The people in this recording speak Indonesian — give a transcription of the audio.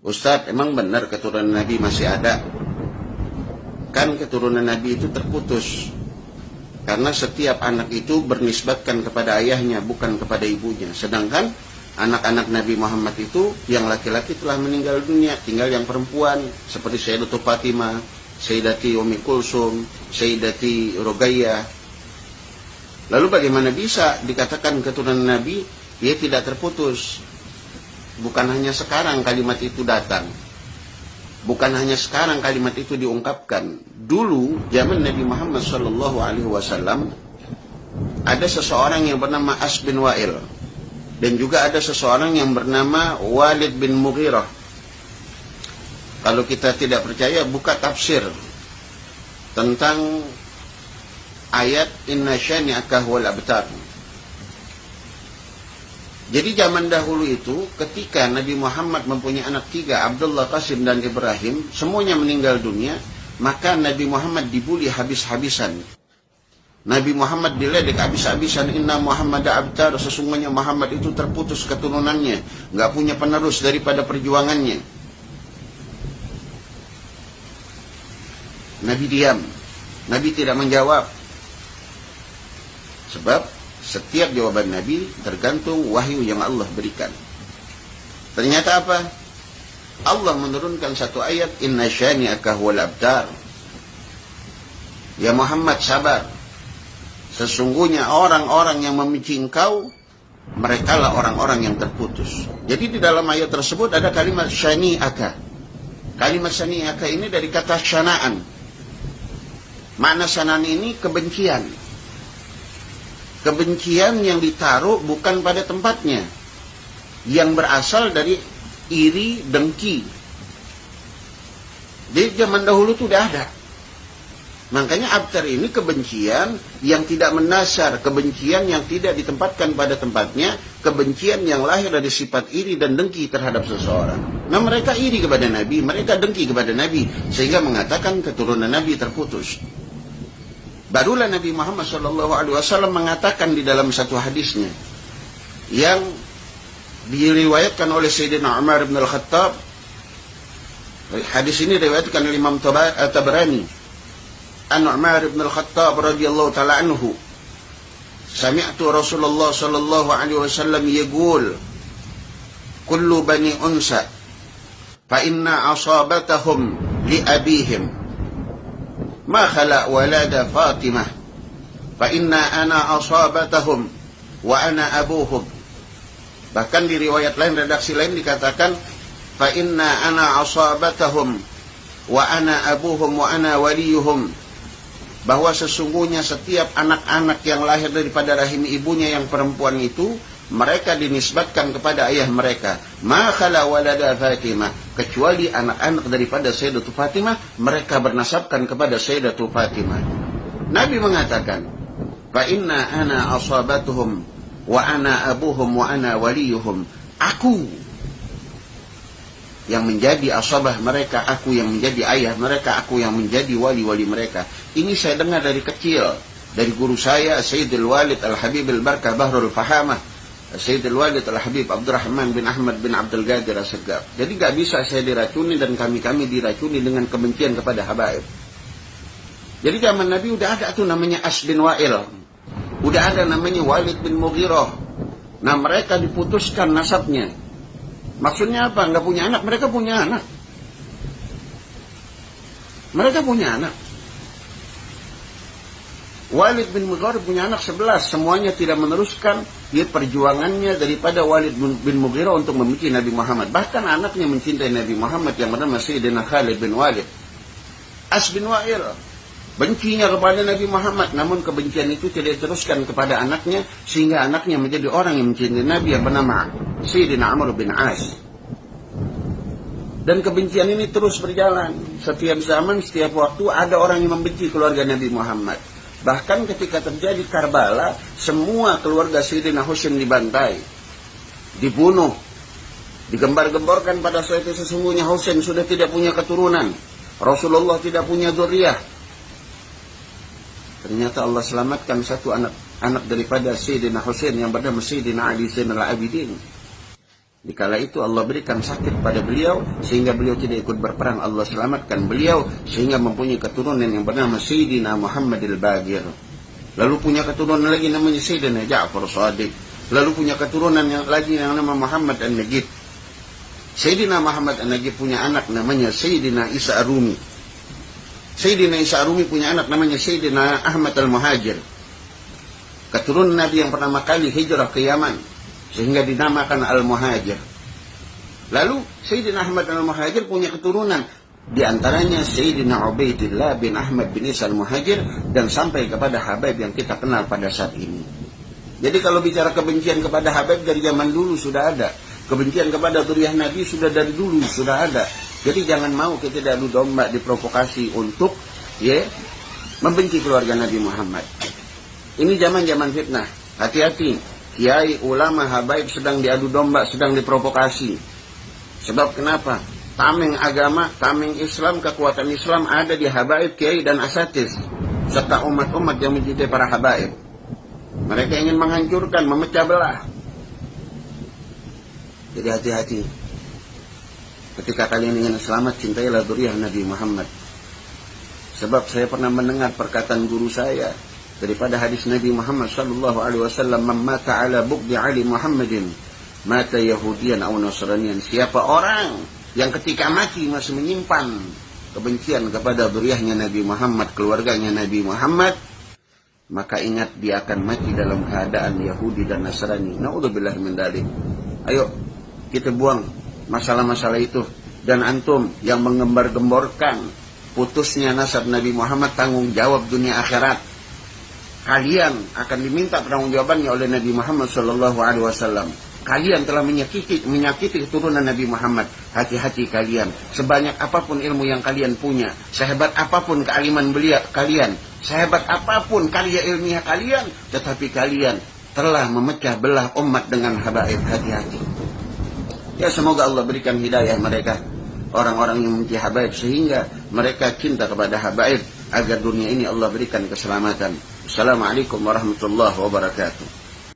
Ustadz, emang benar keturunan Nabi masih ada? Kan keturunan Nabi itu terputus. Karena setiap anak itu bernisbatkan kepada ayahnya, bukan kepada ibunya. Sedangkan anak-anak Nabi Muhammad itu yang laki-laki telah meninggal dunia, tinggal yang perempuan seperti Sayyidatul Fatimah, Sayyidati Ummi Kulsum, Sayyidati Ruqayyah. Lalu bagaimana bisa dikatakan keturunan Nabi dia tidak terputus? Bukan hanya sekarang kalimat itu datang. Bukan hanya sekarang kalimat itu diungkapkan. Dulu zaman Nabi Muhammad SAW ada seseorang yang bernama As bin Wa'il. Dan juga ada seseorang yang bernama Walid bin Mughirah. Kalau kita tidak percaya, buka tafsir tentang ayat Inna syani'aka huwal abtar. Jadi zaman dahulu itu ketika Nabi Muhammad mempunyai anak tiga, Abdullah, Qasim dan Ibrahim, semuanya meninggal dunia, maka Nabi Muhammad dibuli habis-habisan. Nabi Muhammad diledek habis-habisan. Inna Muhammad abtar, sesungguhnya Muhammad itu terputus keturunannya, nggak punya penerus daripada perjuangannya. Nabi diam, Nabi tidak menjawab. Sebab setiap jawaban Nabi tergantung wahyu yang Allah berikan. Ternyata apa? Allah menurunkan satu ayat, Inna syani'aka huwal abtar. Ya Muhammad, sabar. Sesungguhnya orang-orang yang membenci engkau, merekalah orang-orang yang terputus. Jadi di dalam ayat tersebut ada kalimat syani'aka. Kalimat syani'aka ini dari kata syana'an. Makna syana'an ini kebencian. Kebencian yang ditaruh bukan pada tempatnya, yang berasal dari iri, dengki. Di zaman dahulu itu sudah ada. Makanya abtar ini kebencian yang tidak mendasar, kebencian yang tidak ditempatkan pada tempatnya, kebencian yang lahir dari sifat iri dan dengki terhadap seseorang. Nah, mereka iri kepada Nabi, mereka dengki kepada Nabi, sehingga mengatakan keturunan Nabi terputus. Barulah Nabi Muhammad SAW mengatakan di dalam satu hadisnya yang diriwayatkan oleh Sayyidina Umar bin Al-Khattab. Hadis ini diriwayatkan oleh Imam Tabrani. An Umar bin Al-Khattab radhiyallahu ta'ala anhu, sami'tu Rasulullah sallallahu alaihi wasallam yaqul, kullu bani unsa fa inna asabatahum li abihim ma khala walada Fatimah fa inna ana asabatahum wa ana abuhum. Bahkan di riwayat lain, redaksi lain dikatakan fa inna ana asabatahum wa ana abuhum wa ana waliyuhum, bahwa sesungguhnya setiap anak-anak yang lahir daripada rahim ibunya yang perempuan itu, mereka dinisbatkan kepada ayah mereka. Ma khala walada Fatimah, kecuali anak-anak daripada Sayyidatul Fatimah, mereka bernasabkan kepada Sayyidatul Fatimah. Nabi mengatakan, fa inna ana asabatuhum wa ana abuhum wa ana waliyuhum. Aku yang menjadi asabah mereka, aku yang menjadi ayah mereka, aku yang menjadi wali-wali mereka. Ini saya dengar dari kecil, dari guru saya Sayyidul Walid Al-Habib Al-Barkah Bahrul Fahamah, Sayyidul Walid Al-Habib Abdurrahman bin Ahmad bin Abdul Qadir As-Segaf. Jadi gak bisa saya diracuni dan kami-kami diracuni dengan kebencian kepada habaib. Jadi zaman Nabi udah ada tuh namanya As bin Wa'il, udah ada namanya Walid bin Mughirah. Nah, mereka diputuskan nasabnya. Maksudnya apa? Nggak punya anak, mereka punya anak. Mereka punya anak. Walid bin Mughirah punya anak 11. Semuanya tidak meneruskan perjuangannya daripada Walid bin Mughirah untuk membenci Nabi Muhammad. Bahkan anaknya mencintai Nabi Muhammad yang bernama Sayyidina Khalid bin Walid. As bin Wa'il bencinya kepada Nabi Muhammad, namun kebencian itu tidak diteruskan kepada anaknya, sehingga anaknya menjadi orang yang mencintai Nabi yang bernama Sayyidina Amr bin As. Dan kebencian ini terus berjalan. Setiap zaman, setiap waktu ada orang yang membenci keluarga Nabi Muhammad. Bahkan ketika terjadi Karbala, semua keluarga Sayyidina Husain dibantai, dibunuh, digembar-gemborkan pada saat itu sesungguhnya Husain sudah tidak punya keturunan. Rasulullah tidak punya dzurriyyah. Ternyata Allah selamatkan satu anak daripada Sayyidina Husain yang bernama Sayyidina Ali Zainal Abidin. Dikala itu Allah berikan sakit pada beliau sehingga beliau tidak ikut berperang. Allah selamatkan beliau sehingga mempunyai keturunan yang bernama Sayyidina Muhammad al-Baqir. Lalu punya keturunan lagi namanya Sayyidina Ja'far Shadiq. Lalu punya keturunan yang lagi yang nama Muhammad an-Najib. Sayyidina Muhammad an-Najib punya anak namanya Sayyidina Isa Ar-Rumi. Sayyidina Isa Ar-Rumi punya anak namanya Sayyidina Ahmad al-Muhajir. Keturunan Nabi yang pertama kali hijrah ke Yaman sehingga dinamakan Al-Muhajir. Lalu Sayyidina Ahmad Al-Muhajir punya keturunan, di antaranya Sayyidina Ubaidillah bin Ahmad bin Isa Al-Muhajir, dan sampai kepada Habib yang kita kenal pada saat ini. Jadi kalau bicara kebencian kepada Habib dari zaman dulu sudah ada. Kebencian kepada zuriyah Nabi sudah dari dulu sudah ada. Jadi jangan mau kita adu domba, diprovokasi untuk membenci keluarga Nabi Muhammad. Ini zaman-zaman fitnah. Hati-hati. Kiai, ulama, habaib sedang diadu domba, sedang diprovokasi. Sebab kenapa? Tameng agama, tameng Islam, kekuatan Islam ada di habaib, kiai, dan asatidz, serta umat-umat yang mencintai para habaib. Mereka ingin menghancurkan, memecah belah. Jadi hati-hati. Ketika kalian ingin selamat, cintailah zuriyah Nabi Muhammad. Sebab saya pernah mendengar perkataan guru saya, daripada hadis Nabi Muhammad sallallahu alaihi wasallam, "Man mata ala bughdi ali Muhammadin mata yahudiyan aw nasraniyan." Siapa orang yang ketika mati masih menyimpan kebencian kepada zuriyahnya Nabi Muhammad, keluarganya Nabi Muhammad, maka ingat dia akan mati dalam keadaan Yahudi dan Nasrani. Naudzubillah min dzalik. Ayo kita buang masalah-masalah itu. Dan antum yang menggembar-gemborkan putusnya nasab Nabi Muhammad, tanggung jawab dunia akhirat. Kalian akan diminta pertanggungjawabannya oleh Nabi Muhammad sallallahu alaihi wasallam. Kalian telah menyakiti keturunan Nabi Muhammad. Hati-hati kalian. Sebanyak apapun ilmu yang kalian punya, sehebat apapun kealiman beliau kalian, sehebat apapun karya ilmiah kalian, tetapi kalian telah memecah belah umat dengan habaib. Hati-hati. Ya, semoga Allah berikan hidayah mereka, orang-orang yang membenci habaib, sehingga mereka cinta kepada habaib, agar dunia ini Allah berikan keselamatan. Assalamualaikum warahmatullahi wabarakatuh.